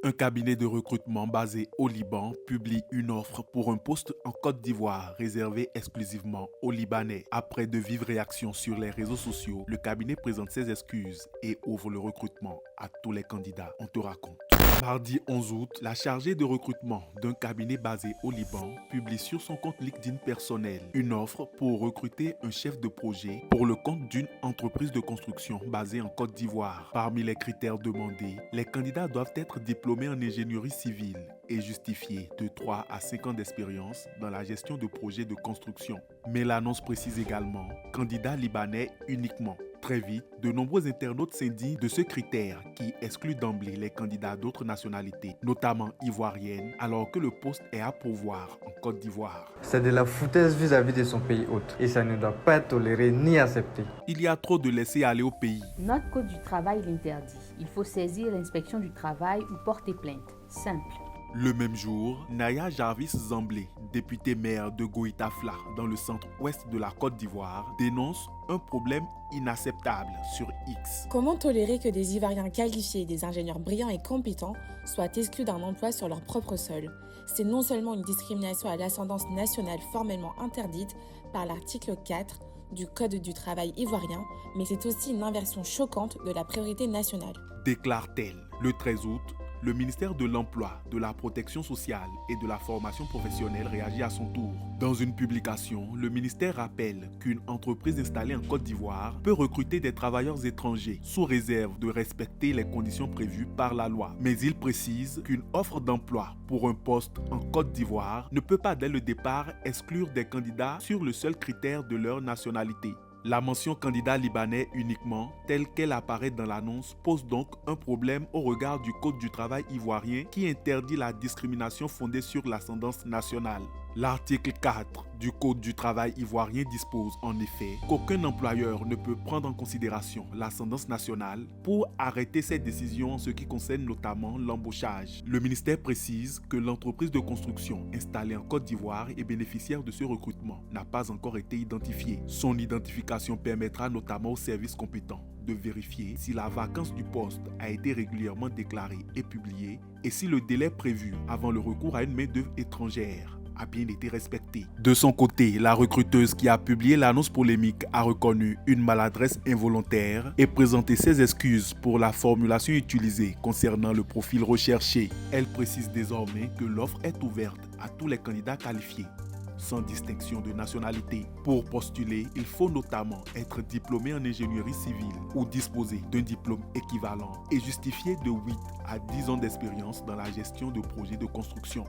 Un cabinet de recrutement basé au Liban publie une offre pour un poste en Côte d'Ivoire réservé exclusivement aux Libanais. Après de vives réactions sur les réseaux sociaux, le cabinet présente ses excuses et ouvre le recrutement à tous les candidats. On te raconte. Mardi 11 août, la chargée de recrutement d'un cabinet basé au Liban publie sur son compte LinkedIn personnel une offre pour recruter un chef de projet pour le compte d'une entreprise de construction basée en Côte d'Ivoire. Parmi les critères demandés, les candidats doivent être diplômés en ingénierie civile et justifier de 3 à 5 ans d'expérience dans la gestion de projets de construction. Mais l'annonce précise également candidats libanais uniquement. Très vite, de nombreux internautes s'indignent de ce critère qui exclut d'emblée les candidats d'autres nationalités, notamment ivoiriennes, alors que le poste est à pourvoir en Côte d'Ivoire. C'est de la foutaise vis-à-vis de son pays hôte et ça ne doit pas être toléré ni accepté. Il y a trop de laisser aller au pays. Notre code du travail l'interdit. Il faut saisir l'inspection du travail ou porter plainte. Simple. Le même jour, Naya Jarvis Zamblé, députée maire de Goïtafla dans le centre-ouest de la Côte d'Ivoire, dénonce un problème inacceptable sur X. Comment tolérer que des Ivoiriens qualifiés, des ingénieurs brillants et compétents soient exclus d'un emploi sur leur propre sol? C'est non seulement une discrimination à l'ascendance nationale formellement interdite par l'article 4 du Code du travail ivoirien, mais c'est aussi une inversion choquante de la priorité nationale. Déclare-t-elle le 13 août. Le ministère de l'Emploi, de la Protection sociale et de la formation professionnelle réagit à son tour. Dans une publication, le ministère rappelle qu'une entreprise installée en Côte d'Ivoire peut recruter des travailleurs étrangers sous réserve de respecter les conditions prévues par la loi. Mais il précise qu'une offre d'emploi pour un poste en Côte d'Ivoire ne peut pas dès le départ exclure des candidats sur le seul critère de leur nationalité. La mention candidat libanais uniquement, telle qu'elle apparaît dans l'annonce, pose donc un problème au regard du Code du travail ivoirien qui interdit la discrimination fondée sur l'ascendance nationale. L'article 4 du Code du travail ivoirien dispose en effet qu'aucun employeur ne peut prendre en considération l'ascendance nationale pour arrêter ses décisions en ce qui concerne notamment l'embauchage. Le ministère précise que l'entreprise de construction installée en Côte d'Ivoire et bénéficiaire de ce recrutement n'a pas encore été identifiée. Son identification permettra notamment aux services compétents de vérifier si la vacance du poste a été régulièrement déclarée et publiée et si le délai prévu avant le recours à une main-d'œuvre étrangère a bien été respecté. De son côté, la recruteuse qui a publié l'annonce polémique a reconnu une maladresse involontaire et présenté ses excuses pour la formulation utilisée concernant le profil recherché. Elle précise désormais que l'offre est ouverte à tous les candidats qualifiés, sans distinction de nationalité. Pour postuler, il faut notamment être diplômé en ingénierie civile ou disposer d'un diplôme équivalent et justifier de 8 à 10 ans d'expérience dans la gestion de projets de construction.